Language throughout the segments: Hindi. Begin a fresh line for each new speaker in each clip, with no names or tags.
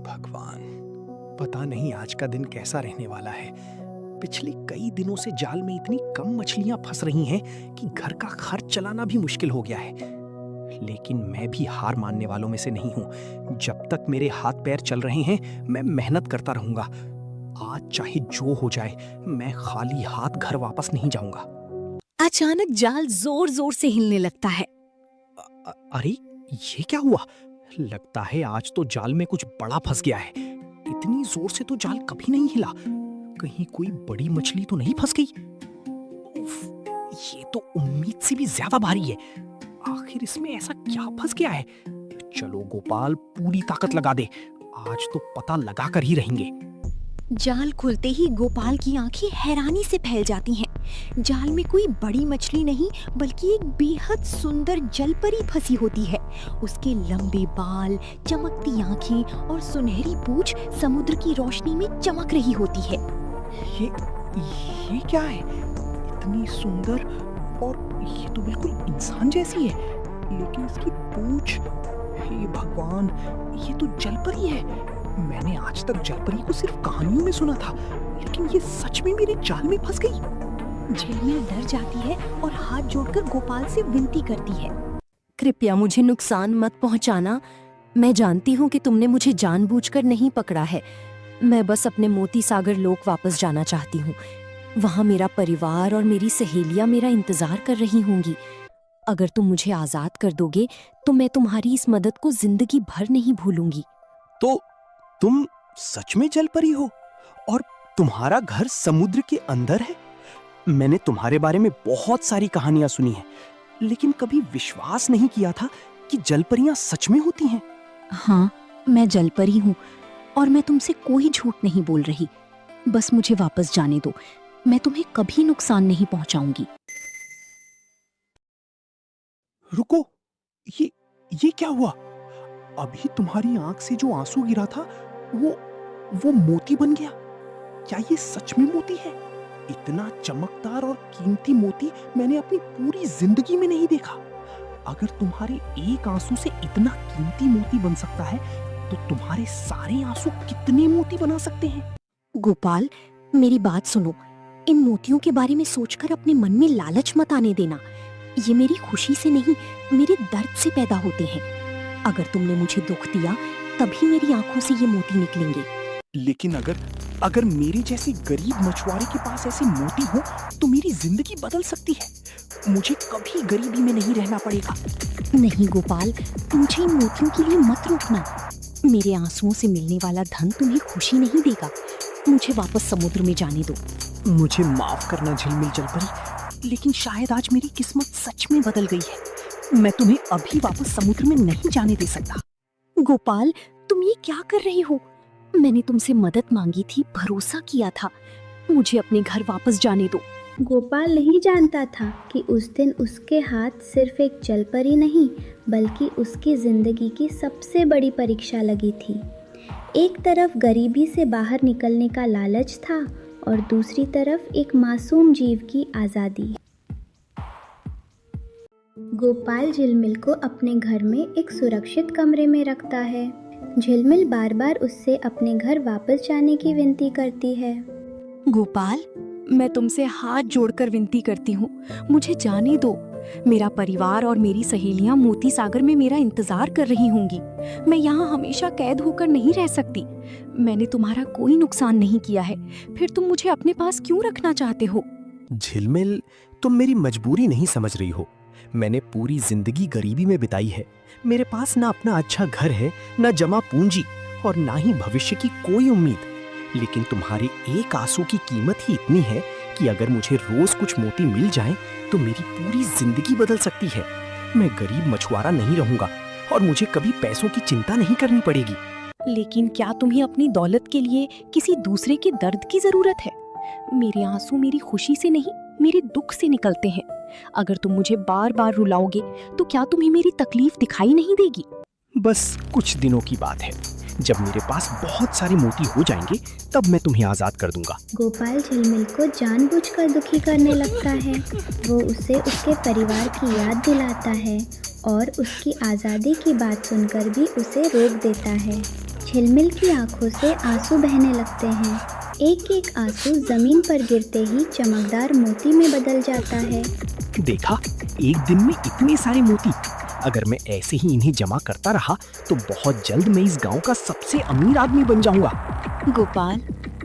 भगवान, पता नहीं आज का दिन कैसा रहने वाला है। पिछले कई दिनों से जाल में इतनी कम मछलियां फंस रही हैं कि घर का खर्च चलाना भी मुश्किल हो गया है। लेकिन मैं भी हार मानने वालों में से नहीं हूं। जब तक मेरे हाथ पैर चल रहे हैं मैं मेहनत करता रहूंगा। आज चाहे जो हो जाए, मैं खाली हाथ घर वापस नहीं जाऊंगा।
अचानक जाल जोर जोर से हिलने लगता है।
अरे, ये क्या हुआ? लगता है आज तो जाल में कुछ बड़ा फंस गया है। इतनी जोर से तो जाल कभी नहीं हिला। कहीं कोई बड़ी मछली तो नहीं फंस गई? उफ, ये तो उम्मीद से भी ज्यादा भारी है। आखिर इसमें ऐसा क्या फंस गया है? चलो गोपाल, पूरी ताकत लगा दे। आज तो पता लगा कर ही रहेंगे।
जाल खुलते ही गोपाल की आंखें हैरानी से फैल जाती हैं। जाल में कोई बड़ी मछली नहीं बल्कि एक बेहद सुंदर जलपरी फंसी होती है। उसके लंबे बाल, चमकती आंखें और सुनहरी पूंछ समुद्र की रोशनी में चमक रही होती है।
ये क्या है? इतनी सुंदर, और ये तो बिल्कुल इंसान जैसी है। लेकिन इसकी पूंछ, हे भगवान, ये तो जलपरी है। मैंने आज तक जलपरी को सिर्फ कहानियों में सुना था, लेकिन ये सच में मेरे जाल में फंस गई।
झिलमिल डर जाती है और हाथ जोड़कर गोपाल से विनती करती है, कृपया मुझे नुकसान मत पहुंचाना। मैं जानती हूँ कि तुमने मुझे जानबूझकर नहीं पकड़ा है। मैं बस अपने मोती सागर लोक वापस जाना चाहती हूँ। वहाँ मेरा परिवार और मेरी सहेलियाँ मेरा इंतजार कर रही होंगी। अगर तुम मुझे आजाद कर दोगे तो मैं तुम्हारी इस मदद को जिंदगी भर नहीं भूलूंगी।
तो तुम सच में जलपरी हो और तुम्हारा घर समुद्र के अंदर है? मैंने तुम्हारे बारे में बहुत सारी कहानियां सुनी हैं, लेकिन कभी विश्वास नहीं किया था कि जलपरियां सच में होती हैं।
हाँ, मैं जलपरी हूँ और मैं तुमसे कोई झूठ नहीं बोल रही। बस मुझे वापस जाने दो। मैं तुम्हें कभी नुकसान नहीं पहुंचाऊंगी।
रुको, ये क्या हुआ? अभी तुम्हारी आंख से जो आंसू गिरा था वो मोती बन गया। क्या ये सच में मोती है? इतना चमकदार और कीमती मोती मैंने अपनी पूरी जिंदगी में नहीं देखा। अगर तुम्हारे एक आंसू से इतना कीमती मोती बन सकता है, तो तुम्हारे सारे आंसू कितने मोती बना सकते हैं?
गोपाल, मेरी बात सुनो। इन मोतियों के बारे में सोचकर अपने मन में लालच मत आने देना। ये मेरी खुशी से नहीं, मेरे दर्द से पैदा होते हैं। अगर तुमने मुझे दुख दिया तभी मेरी आंखों से ये मोती निकलेंगे।
लेकिन अगर मेरे जैसे गरीब मछुआरे के पास ऐसे मोती हो तो मेरी जिंदगी बदल सकती है। मुझे कभी गरीबी में नहीं रहना पड़ेगा।
नहीं गोपाल, मुझे इन मोतियों के लिए मत रोकना। मेरे आंसुओं से मिलने वाला धन तुम्हें खुशी नहीं देगा। मुझे वापस समुद्र में जाने दो।
मुझे माफ करना झिलमिल जलपरी, लेकिन शायद आज मेरी किस्मत सच में बदल गई है। मैं तुम्हें अभी वापस समुद्र में नहीं जाने दे सकता।
गोपाल, तुम ये क्या कर रहे हो? मैंने तुमसे मदद मांगी थी, भरोसा किया था। मुझे अपने घर वापस जाने दो।
गोपाल नहीं जानता था कि उस दिन उसके हाथ सिर्फ एक जलपरी नहीं बल्कि उसकी जिंदगी की सबसे बड़ी परीक्षा लगी थी। एक तरफ गरीबी से बाहर निकलने का लालच था और दूसरी तरफ एक मासूम जीव की आज़ादी। गोपाल झिलमिल को अपने घर में एक सुरक्षित कमरे में रखता है। झिलमिल बार बार उससे अपने घर वापस जाने की विनती करती है।
गोपाल, मैं तुमसे हाथ जोड़कर विनती करती हूँ, मुझे जाने दो। मेरा परिवार और मेरी सहेलियाँ मोती सागर में मेरा इंतजार कर रही होंगी। मैं यहाँ हमेशा कैद होकर नहीं रह सकती। मैंने तुम्हारा कोई नुकसान नहीं किया है, फिर तुम मुझे अपने पास क्यों रखना चाहते हो?
झिलमिल, तुम मेरी मजबूरी नहीं समझ रही हो। मैंने पूरी जिंदगी गरीबी में बिताई है। मेरे पास ना अपना अच्छा घर है, ना जमा पूंजी और ना ही भविष्य की कोई उम्मीद। लेकिन तुम्हारे एक आंसू की कीमत ही इतनी है कि अगर मुझे रोज कुछ मोती मिल जाएं, तो मेरी पूरी जिंदगी बदल सकती है। मैं गरीब मछुआरा नहीं रहूंगा और मुझे कभी पैसों की चिंता नहीं करनी पड़ेगी।
लेकिन क्या तुम्हें अपनी दौलत के लिए किसी दूसरे के दर्द की जरूरत है? मेरे आंसू मेरी खुशी से नहीं, मेरे दुख से निकलते हैं। अगर तुम मुझे बार बार रुलाओगे तो क्या तुम्हें मेरी तकलीफ दिखाई नहीं देगी?
बस कुछ दिनों की बात है। जब मेरे पास बहुत सारे मोती हो जाएंगे तब मैं तुम्हें आजाद कर दूंगा।
गोपाल झिलमिल को जानबूझकर दुखी करने लगता है। वो उसे उसके परिवार की याद दिलाता है और उसकी आज़ादी की बात सुनकर भी उसे रोक देता है। झिलमिल की आंखों से आंसू बहने लगते हैं। एक एक आंसू जमीन पर गिरते ही चमकदार मोती में बदल जाता है।
देखा, एक दिन में इतने सारे मोती। अगर मैं ऐसे ही इन्हें जमा करता रहा तो बहुत जल्द मैं इस गांव का सबसे अमीर आदमी बन जाऊंगा।
गोपाल,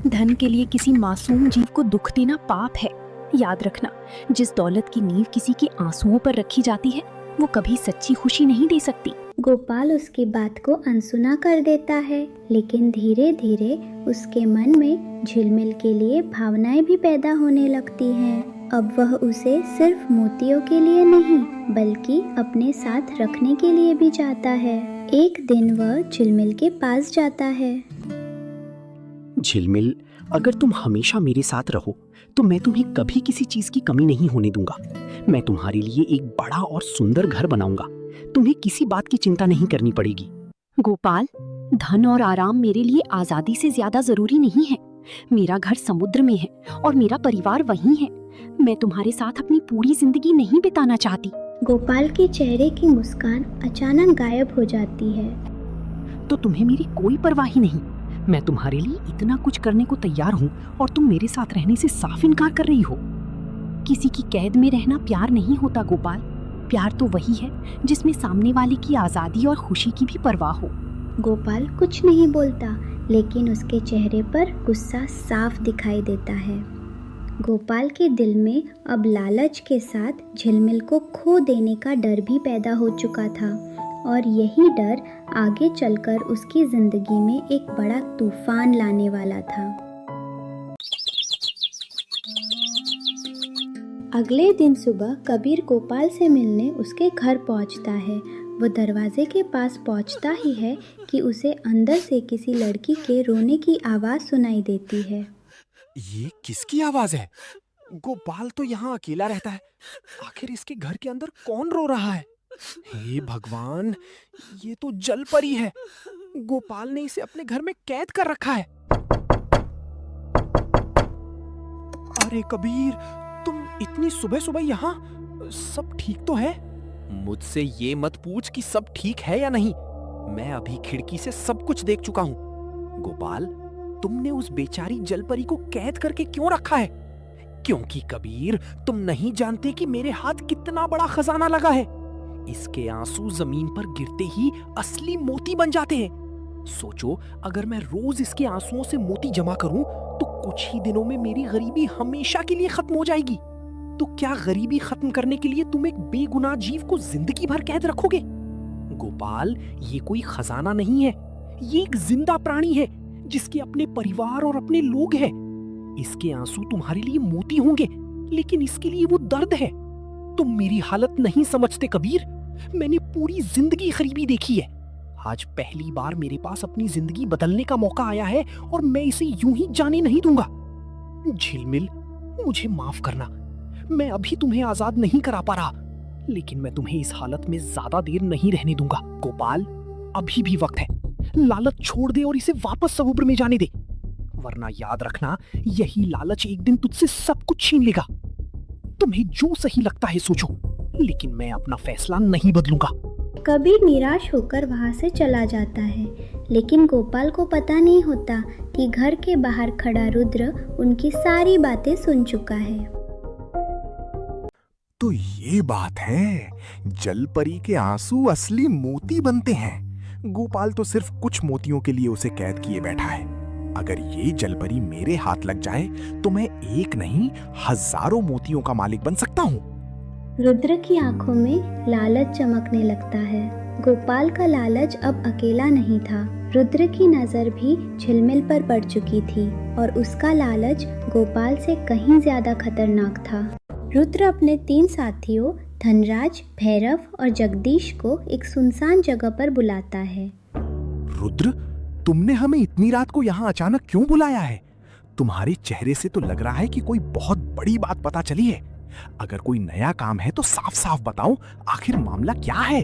धन के लिए किसी मासूम जीव को दुख देना पाप है। याद रखना, जिस दौलत की नींव किसी के आंसुओं पर रखी जाती है वो कभी सच्ची खुशी नहीं दे सकती।
गोपाल उसकी बात को अनसुना कर देता है, लेकिन धीरे धीरे उसके मन में झिलमिल के लिए भावनाएं भी पैदा होने लगती हैं। अब वह उसे सिर्फ मोतियों के लिए नहीं बल्कि अपने साथ रखने के लिए भी चाहता है। एक दिन वह झिलमिल के पास जाता है।
झिलमिल, अगर तुम हमेशा मेरे साथ रहो तो मैं तुम्हें कभी किसी चीज की कमी नहीं होने दूंगा। मैं तुम्हारे लिए एक बड़ा और सुंदर घर बनाऊंगा। तुम्हें किसी बात की चिंता नहीं करनी पड़ेगी।
गोपाल, धन और आराम मेरे लिए आजादी से ज्यादा जरूरी नहीं है। मेरा घर समुद्र में है और मेरा परिवार वहीं है। मैं तुम्हारे साथ अपनी पूरी जिंदगी नहीं बिताना चाहती।
गोपाल के चेहरे की मुस्कान अचानक गायब हो जाती है।
तो तुम्हें मेरी कोई परवाह ही नहीं। मैं तुम्हारे लिए इतना कुछ करने को तैयार हूँ और तुम मेरे साथ रहने से साफ इनकार कर रही हो। किसी की कैद में रहना प्यार नहीं होता गोपाल। प्यार तो वही है जिसमें सामने वाले की आजादी और खुशी की भी परवाह हो।
गोपाल कुछ नहीं बोलता, लेकिन उसके चेहरे पर गुस्सा साफ दिखाई देता है। गोपाल के दिल में अब लालच के साथ झिलमिल को खो देने का डर भी पैदा हो चुका था, और यही डर आगे चलकर उसकी जिंदगी में एक बड़ा तूफान लाने वाला था। अगले दिन सुबह कबीर गोपाल से मिलने उसके घर पहुंचता है। वो दरवाजे के पास पहुंचता ही है कि उसे अंदर से किसी लड़की के रोने की आवाज सुनाई देती है।
ये किसकी आवाज है? गोपाल तो यहाँ अकेला रहता है। आखिर इसके घर के अंदर कौन रो रहा है? हे भगवान, ये तो जल परी है। गोपाल ने इसे अपने घर में कैद कर रखा है। अरे कबीर, तुम इतनी सुबह सुबह यहाँ? सब ठीक तो है? मुझसे ये मत पूछ कि सब ठीक है या नहीं। मैं अभी खिड़की से सब कुछ देख चुका हूँ। गोपाल, तुमने उस बेचारी जलपरी को कैद करके क्यों रखा है? क्योंकि कबीर, तुम नहीं जानते कि मेरे हाथ कितना बड़ा खजाना लगा है। इसके आंसू जमीन पर गिरते ही असली मोती बन जाते हैं। सोचो, अगर मैं रोज इसके आंसुओं से मोती जमा करूं तो कुछ ही दिनों में मेरी गरीबी हमेशा के लिए खत्म हो जाएगी। तो क्या गरीबी खत्म करने के लिए तुम एक बेगुनाह जीव को जिंदगी भर कैद रखोगे? गोपाल, ये कोई खजाना नहीं है। ये एक जिंदा प्राणी है जिसके अपने परिवार और अपने लोग हैं। इसके आंसू तुम्हारे लिए मोती होंगे, लेकिन इसके लिए वो दर्द है। तुम मेरी हालत नहीं समझते कबीर। मैंने पूरी जिंदगी गरीबी देखी है। आज पहली बार मेरे पास अपनी जिंदगी बदलने का मौका आया है और मैं इसे यूं ही जाने नहीं दूंगा। झिलमिल, मुझे माफ करना। मैं अभी तुम्हें आजाद नहीं करा पा रहा, लेकिन मैं तुम्हें इस हालत में ज्यादा देर नहीं रहने दूंगा। गोपाल, अभी भी वक्त है। लालच छोड़ दे और इसे वापस समुद्र में जाने दे, वरना याद रखना, यही लालच एक दिन तुझसे सब कुछ छीन लेगा। तुम्हें जो सही लगता है सोचो, लेकिन मैं अपना फैसला नहीं बदलूंगा।
कबीर निराश होकर वहां से चला जाता है, लेकिन गोपाल को पता नहीं होता कि घर के बाहर खड़ा रुद्र उनकी सारी बातें सुन चुका है।
तो ये बात है, जलपरी के आंसू असली मोती बनते हैं। गोपाल तो सिर्फ कुछ मोतियों के लिए उसे कैद किए बैठा है। अगर ये जलपरी मेरे हाथ लग जाए तो मैं एक नहीं हजारों मोतियों का मालिक बन सकता हूँ।
रुद्र की आंखों में लालच चमकने लगता है। गोपाल का लालच अब अकेला नहीं था। रुद्र की नजर भी झिलमिल पर पड़ चुकी थी और उसका लालच गोपाल से कहीं ज्यादा खतरनाक था। रुद्र अपने 3 साथियों धनराज, भैरव और जगदीश को एक सुनसान जगह पर बुलाता है।
रुद्र, तुमने हमें इतनी रात को यहाँ अचानक क्यों बुलाया है? तुम्हारे चेहरे से तो लग रहा है कि कोई बहुत बड़ी बात पता चली है। अगर कोई नया काम है तो साफ साफ बताओ, आखिर मामला क्या है?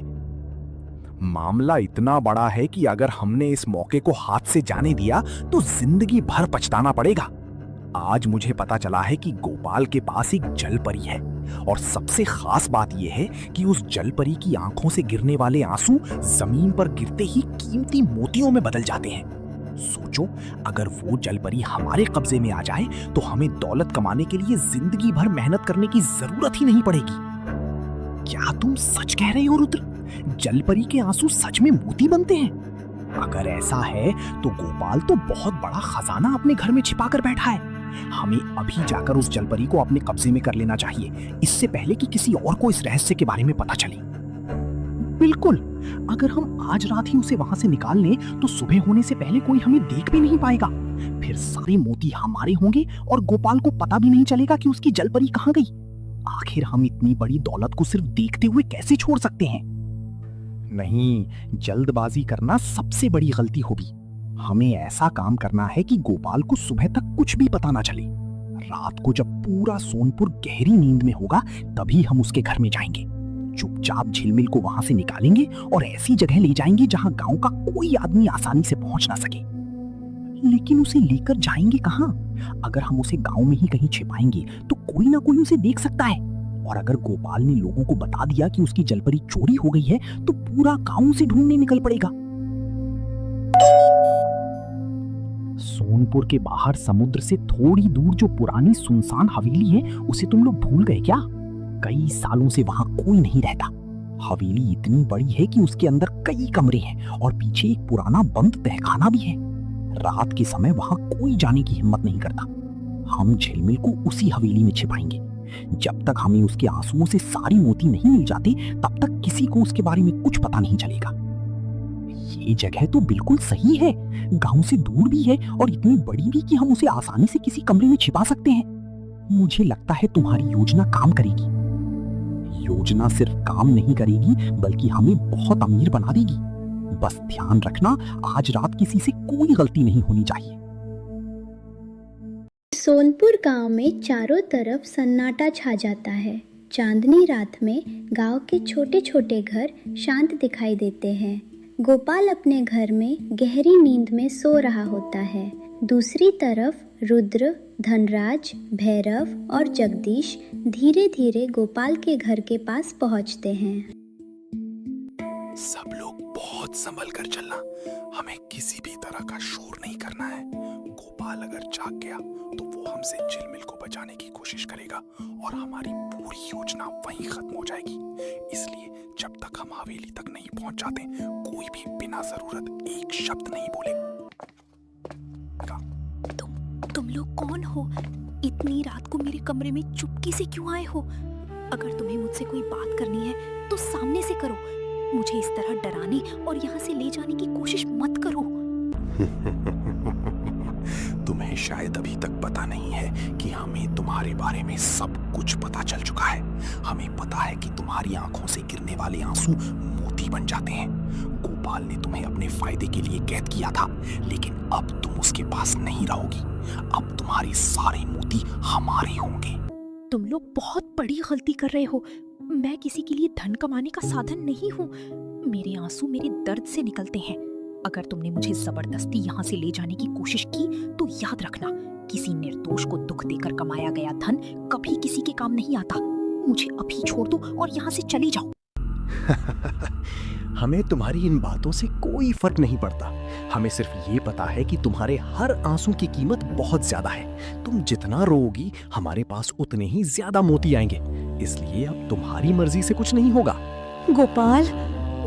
मामला इतना बड़ा है कि अगर हमने इस मौके को हाथ से जाने दिया तो जिंदगी भर पछताना पड़ेगा। आज मुझे पता चला है कि गोपाल के पास एक जलपरी है और सबसे खास बात यह है कि उस जलपरी की आंखों से गिरने वाले आंसू जमीन पर गिरते ही कीमती मोतियों में बदल जाते हैं। सोचो, अगर वो जलपरी हमारे कब्जे में आ जाए तो हमें दौलत कमाने के लिए जिंदगी भर मेहनत करने की जरूरत ही नहीं पड़ेगी। क्या तुम सच कह रहे हो रुद्र? जलपरी के आंसू सच में मोती बनते हैं? अगर ऐसा है तो गोपाल तो बहुत बड़ा खजाना अपने घर में छिपा कर बैठा है। हमें अभी जाकर उस जलपरी को अपने कब्जे में कर लेना चाहिए, इससे पहले कि किसी और को इस रहस्य के बारे में पता चले। बिल्कुल, अगर हम आज रात ही उसे वहां से निकाल लें तो सुबह होने से पहले कोई हमें देख भी नहीं पाएगा। फिर सारे मोती हमारे होंगे और गोपाल को पता भी नहीं चलेगा कि उसकी जलपरी कहाँ गई। आखिर हम इतनी बड़ी दौलत को सिर्फ देखते हुए कैसे छोड़ सकते हैं? नहीं, जल्दबाजी करना सबसे बड़ी गलती होगी। हमें ऐसा काम करना है कि गोपाल को सुबह तक कुछ भी पता ना चले। रात को जब पूरा सोनपुर गहरी नींद में होगा तभी हम उसके घर में जाएंगे। चुपचाप झिलमिल को वहां से निकालेंगे और ऐसी जगह ले जाएंगे जहां गांव का कोई आदमी आसानी से पहुंच ना सके। लेकिन उसे लेकर जाएंगे कहां? अगर हम उसे गांव में ही कहीं छिपाएंगे तो कोई ना कोई उसे देख सकता है, और अगर गोपाल ने लोगों को बता दिया कि उसकी जलपरी चोरी हो गई है तो पूरा गांव उसे ढूंढने निकल पड़ेगा। सोनपुर के बाहर समुद्र से थोड़ी दूर जो पुरानी सुनसान हवेली है उसे तुम लोग भूल गए क्या? कई सालों से वहां कोई नहीं रहता। हवेली इतनी बड़ी है कि उसके अंदर कई कमरे हैं और पीछे एक पुराना बंद तहखाना भी है। रात के समय वहां कोई जाने की हिम्मत नहीं करता। हम झिलमिल को उसी हवेली में छिपाएंगे। जब तक हमें उसके आंसुओं से सारी मोती नहीं मिल जाते तब तक किसी को उसके बारे में कुछ पता नहीं चलेगा। ये जगह तो बिल्कुल सही है, गांव से दूर भी है और इतनी बड़ी भी कि हम उसे आसानी से किसी कमरे में छिपा सकते हैं। मुझे लगता है तुम्हारी योजना काम करेगी। योजना सिर्फ काम नहीं करेगी बल्कि हमें बहुत अमीर बना देगी। बस ध्यान रखना, आज रात किसी से कोई गलती नहीं होनी चाहिए।
सोनपुर गांव में चारों तरफ सन्नाटा छा जाता है। चांदनी रात में गांव के छोटे छोटे घर शांत दिखाई देते हैं। गोपाल अपने घर में गहरी नींद में सो रहा होता है। दूसरी तरफ रुद्र, धनराज, भैरव और जगदीश धीरे धीरे गोपाल के घर के पास पहुंचते हैं।
सब लोग बहुत संभल कर चलना, हमें किसी भी तरह का शोर नहीं करना है। गोपाल अगर जाग गया तो वो हमसे झिलमिल को बचाने की कोशिश करेगा और हमारी पूरी योजना वहीं खत्म हो जाएगी। इसलिए जब तक हम हवेली तक नहीं पहुंच जाते कोई भी बिना जरूरत एक शब्द नहीं बोलेगा।
तुम लोग कौन हो? इतनी रात को मेरे कमरे में चुपके से क्यों आए हो? अगर तुम्हें मुझसे कोई बात करनी है तो सामने से करो। मुझे इस तरह डराने और यहाँ से ले जाने की कोशिश मत करो।
तुम्हें शायद अभी तक पता नहीं है कि हमें तुम्हारे बारे में सब कुछ पता चल चुका है। हमें पता है कि तुम्हारी आंखों से गिरने वाले आंसू मोती बन जाते हैं। गोपाल ने तुम्हें अपने फायदे के लिए कैद किया था, लेकिन अब तुम उसके पास नहीं रहोगी। अब तुम्हारे सारे मोती हमारे होंगे।
तुम लोग बहुत बड़ी गलती कर रहे हो। मैं किसी के लिए धन कमाने का साधन नहीं हूँ। मेरे आंसू मेरे दर्द से निकलते हैं। अगर तुमने मुझे जबरदस्ती यहाँ से ले जाने की कोशिश की तो याद रखना, किसी निर्दोष को दुख देकर कमाया गया धन कभी किसी के काम नहीं आता। मुझे अभी छोड़ दो और यहाँ से चली जाओ।
हमें तुम्हारी इन बातों से कोई फर्क नहीं पड़ता। हमें सिर्फ ये पता है कि तुम्हारे हर आंसू की कीमत बहुत ज्यादा है। तुम जितना रोओगी हमारे पास उतने ही ज्यादा मोती आएंगे। इसलिए अब तुम्हारी मर्जी से कुछ नहीं होगा।
गोपाल,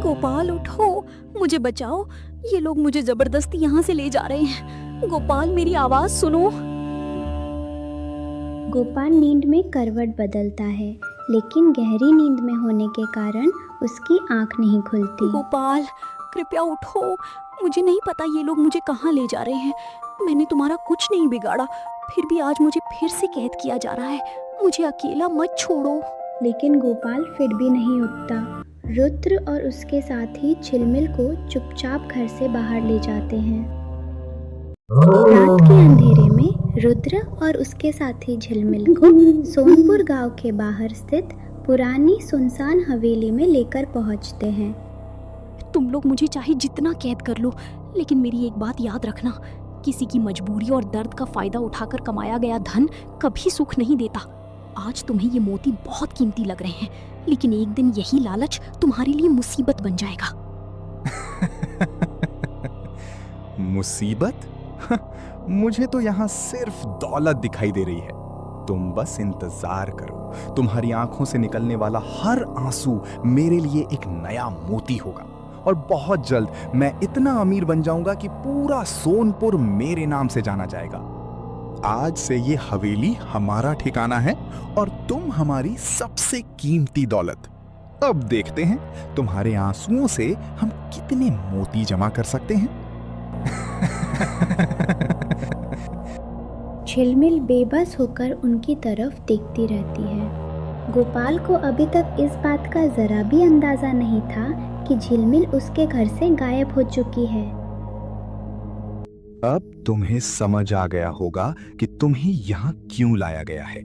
गोपाल उठो, मुझे बचाओ। ये लोग मुझे जबरदस्ती यहाँ से ले जा रहे हैं। गोपाल, मेरी आवाज सुनो।
गोपाल नींद में करवट बदलता है, लेकिन गहरी नींद में होने के कारण उसकी आंख नहीं खुलती।
गोपाल, कृपया उठो। मुझे नहीं पता ये लोग मुझे कहाँ ले जा रहे हैं। मैंने तुम्हारा कुछ नहीं बिगाड़ा, फिर भी आज मुझे फिर से कैद किया जा रहा है। मुझे अकेला मत छोड़ो।
लेकिन गोपाल फिर भी नहीं उठता। रुद्र और उसके साथी झिलमिल को चुपचाप घर से बाहर ले जाते हैं। रात के अंधेरे में रुद्र और उसके साथी झिलमिल को सोनपुर गांव के बाहर स्थित पुरानी सुनसान हवेली में लेकर पहुंचते हैं।
तुम लोग मुझे चाहे जितना कैद कर लो, लेकिन मेरी एक बात याद रखना, किसी की मजबूरी और दर्द का फायदा उठाकर कमाया गया धन कभी सुख नहीं देता। आज तुम्हें ये मोती बहुत कीमती लग रहे हैं, लेकिन एक दिन यही लालच तुम्हारे लिए मुसीबत बन जाएगा।
मुसीबत? मुझे तो यहाँ सिर्फ दौलत दिखाई दे रही है। तुम बस इंतजार करो, तुम्हारी आंखों से निकलने वाला हर आंसू मेरे लिए एक नया मोती होगा, और बहुत जल्द मैं इतना अमीर बन जाऊंगा कि पूरा सोनपुर मेरे नाम से जाना जाएगा। आज से ये हवेली हमारा ठिकाना है और तुम हमारी सबसे कीमती दौलत। अब देखते हैं तुम्हारे आंसुओं से हम कितने मोती जमा कर सकते हैं।
झिलमिल बेबस होकर उनकी तरफ देखती रहती है। गोपाल को अभी तक इस बात का जरा भी अंदाजा नहीं था कि झिलमिल उसके घर से गायब हो चुकी है।
अब तुम्हें समझ आ गया होगा कि तुम्हें यहाँ क्यों लाया गया है।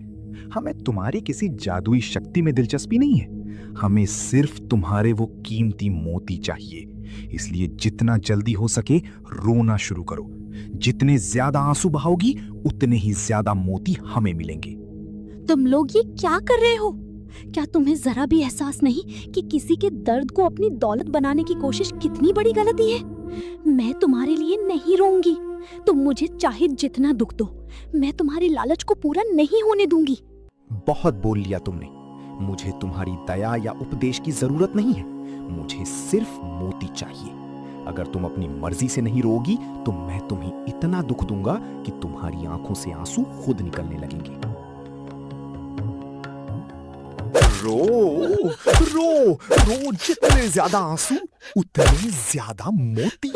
हमें तुम्हारी किसी जादुई शक्ति में दिलचस्पी नहीं है, हमें सिर्फ तुम्हारे वो कीमती मोती चाहिए। इसलिए जितना जल्दी हो सके रोना शुरू करो। जितने ज्यादा आंसू बहाओगी उतने ही ज्यादा मोती हमें मिलेंगे।
तुम लोग ये क्या कर रहे हो? क्या तुम्हें जरा भी एहसास नहीं कि किसी के दर्द को अपनी दौलत बनाने की कोशिश कितनी बड़ी गलती है? मैं तुम्हारे लिए नहीं रोऊंगी। तुम मुझे चाहे जितना दुख दो, मैं तुम्हारे लालच को पूरा नहीं होने दूंगी।
बहुत बोल लिया तुमने। मुझे तुम्हारी दया या उपदेश की जरूरत नहीं है, मुझे सिर्फ मोती चाहिए। अगर तुम अपनी मर्जी से नहीं रोगी तो मैं तुम्हें इतना दुख दूंगा कि तुम्हारी आंखों से आंसू खुद निकलने लगेंगे।
रो रो रो, जितने ज्यादा आंसू उतने ज्यादा मोती।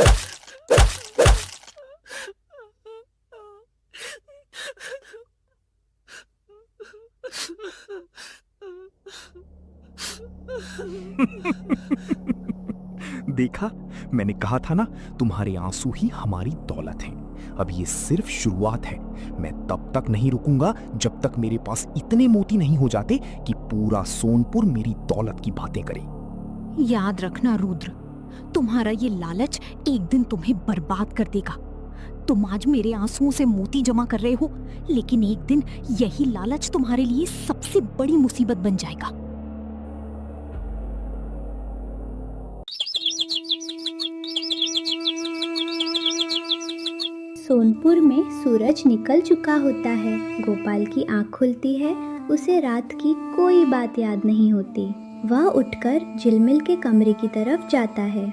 देखा, मैंने कहा था ना, तुम्हारे आंसू ही हमारी दौलत हैं। अब ये सिर्फ शुरुआत है। मैं तब तक नहीं रुकूंगा जब तक मेरे पास इतने मोती नहीं हो जाते कि पूरा सोनपुर मेरी दौलत की बातें करे।
याद रखना रुद्र, तुम्हारा ये लालच एक दिन तुम्हें बर्बाद कर देगा। तुम आज मेरे आंसुओं से मोती जमा कर रहे हो, लेकिन एक दिन यही लालच तुम्हारे लिए सबसे बड़ी मुसीबत बन जाएगा।
सोनपुर में सूरज निकल चुका होता है। गोपाल की आंख खुलती है। उसे रात की कोई बात याद नहीं होती। वह उठकर झिलमिल के कमरे की तरफ जाता है।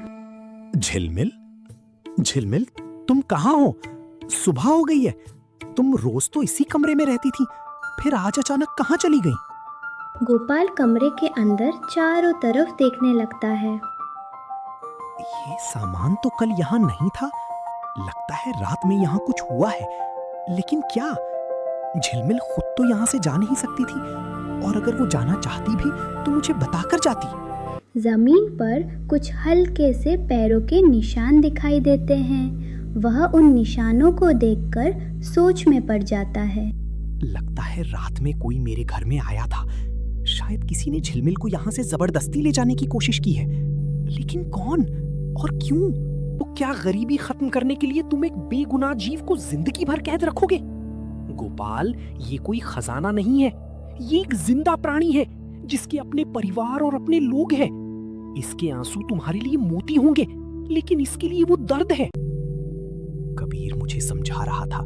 झिलमिल, झिलमिल, तुम कहाँ हो? सुबह हो गई है। तुम रोज तो इसी कमरे में रहती थी, फिर आज अचानक कहाँ चली गई?
गोपाल कमरे के अंदर चारों तरफ देखने लगता है।
ये सामान तो कल यहाँ नहीं था। लगता है रात में यहाँ कुछ हुआ है, लेकिन क्या? झिलमिल खुद तो यहाँ से जा नहीं सकती थी, और अगर वो जाना चाहती भी तो मुझे बताकर जाती।
जमीन पर कुछ हल्के से पैरों के निशान दिखाई देते हैं। वह उन निशानों को देखकर सोच में पड़ जाता है।
लगता है रात में कोई मेरे घर में आया था। शायद किसी ने झिलमिल को यहाँ से जबरदस्ती ले जाने की कोशिश की है, लेकिन कौन और क्यों? तो क्या गरीबी खत्म करने के लिए तुम एक बेगुनाह जीव को जिंदगी भर कैद रखोगे? गोपाल, ये कोई खजाना नहीं है, ये एक जिंदा प्राणी है जिसके अपने परिवार और अपने लोग हैं। इसके आंसू तुम्हारे लिए मोती होंगे, लेकिन इसके लिए वो दर्द है। कबीर मुझे समझा रहा था,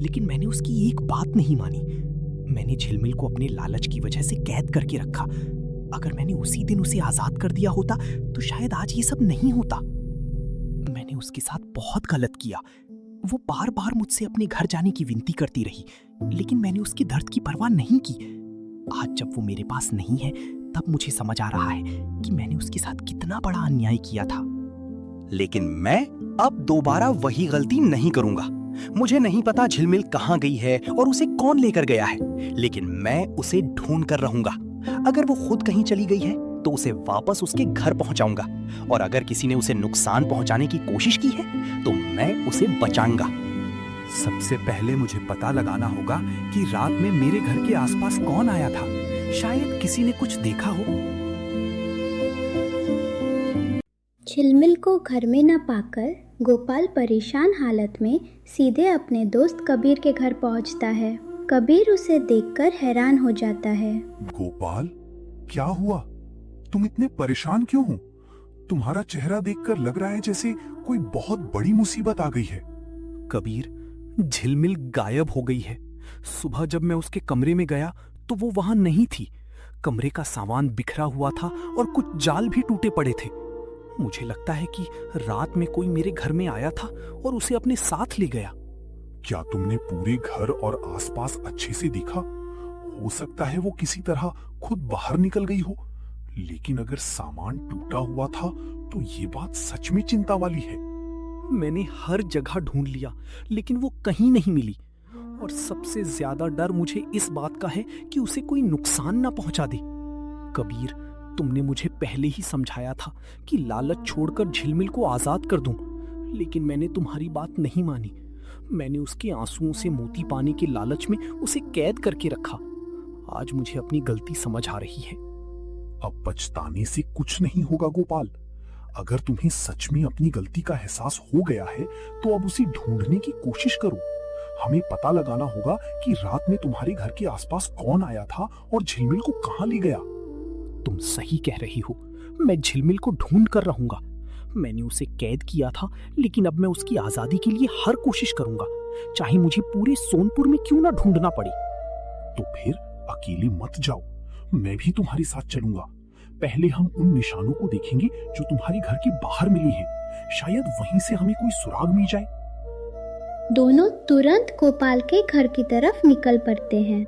लेकिन मैंने उसकी एक बात नहीं मानी। मैंने झिलमिल को अपने लालच की वजह से कैद करके रखा। अगर मैंने उसी दिन उसे आजाद कर दिया होता तो शायद आज ये सब नहीं होता। मैंने उसके साथ बहुत गलत किया। वो बार बार मुझसे अपने घर जाने की विनती करती रही, लेकिन मैंने उसके दर्द की परवाह नहीं की। आज जब वो मेरे पास नहीं है, तब मुझे समझ आ रहा है कि मैंने उसके साथ कितना बड़ा अन्याय किया था।
लेकिन मैं अब दोबारा वही गलती नहीं करूंगा। मुझे नहीं पता झिलमिल कहाँ गई है और उसे कौन लेकर गया है, लेकिन मैं उसे ढूंढ कर रहूंगा। अगर वो खुद कहीं चली गई है तो उसे वापस उसके घर पहुंचाऊंगा, और अगर किसी ने उसे नुकसान पहुंचाने की कोशिश की है तो मैं उसे बचाऊंगा।
सबसे पहले मुझे पता लगाना होगा कि रात में मेरे घर के आसपास कौन आया था। शायद किसी ने कुछ देखा हो।
झिलमिल को घर में न पाकर गोपाल परेशान हालत में सीधे अपने दोस्त कबीर के घर पहुंचता है। कबीर उसे देखकर हैरान हो जाता है।
गोपाल, क्या हुआ? तुम इतने परेशान क्यों हो? तुम्हारा चेहरा देखकर लग रहा है जैसे कोई बहुत बड़ी मुसीबत आ गई है।
कबीर, झिलमिल गायब हो गई है। सुबह जब मैं उसके कमरे में गया तो वो वहां नहीं थी। कमरे का सामान बिखरा हुआ था और कुछ जाल भी टूटे पड़े थे। मुझे लगता है कि रात में कोई मेरे घर में आया था और उसे अपने साथ ले गया।
क्या तुमने पूरे घर और आसपास अच्छे से देखा? हो सकता है वो किसी तरह खुद बाहर निकल गई हो, लेकिन अगर सामान टूटा हुआ था तो ये बात सच में चिंता वाली है।
मैंने हर जगह ढूंढ लिया लेकिन वो कहीं नहीं मिली। और सबसे ज्यादा डर मुझे इस बात का है कि उसे कोई नुकसान ना पहुंचा दे। कबीर, तुमने मुझे पहले ही समझाया था कि लालच छोड़कर झिलमिल को आजाद कर दूं, लेकिन मैंने तुम्हारी बात नहीं मानी। मैंने उसके आंसुओं से मोती पाने के लालच में उसे कैद करके रखा। आज मुझे अपनी गलती समझ आ रही है।
अब पछताने से कुछ नहीं होगा गोपाल। अगर तुम्हें सच में अपनी गलती का एहसास हो गया है तो अब उसे ढूंढने की कोशिश करो। हमें पता लगाना होगा कि रात में तुम्हारे घर के आसपास कौन आया था और झिलमिल को कहां ले गया।
तुम सही कह रही हो। मैं झिलमिल को ढूंढ कर रहूंगा। मैंने उसे कैद किया था, लेकिन अब मैं उसकी आजादी के लिए हर कोशिश करूंगा, चाहे मुझे पूरे सोनपुर में क्यों ना ढूंढना पड़े।
तो फिर अकेले मत जाओ, मैं भी तुम्हारे साथ चलूंगा। पहले हम उन निशानों को देखेंगे जो तुम्हारे घर के बाहर मिली हैं। शायद वहीं से हमें कोई सुराग मिल जाए।
दोनों तुरंत गोपाल के घर की तरफ निकल पड़ते हैं।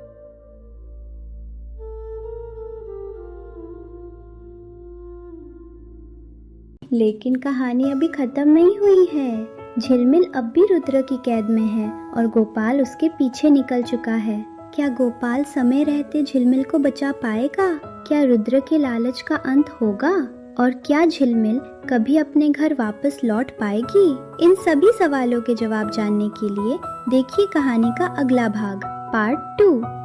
लेकिन कहानी अभी खत्म नहीं हुई है। झिलमिल अब भी रुद्र की कैद में है और गोपाल उसके पीछे निकल चुका है। क्या गोपाल समय रहते झिलमिल को बचा पाएगा? क्या रुद्र के लालच का अंत होगा? और क्या झिलमिल कभी अपने घर वापस लौट पाएगी? इन सभी सवालों के जवाब जानने के लिए देखिए कहानी का अगला भाग, पार्ट 2।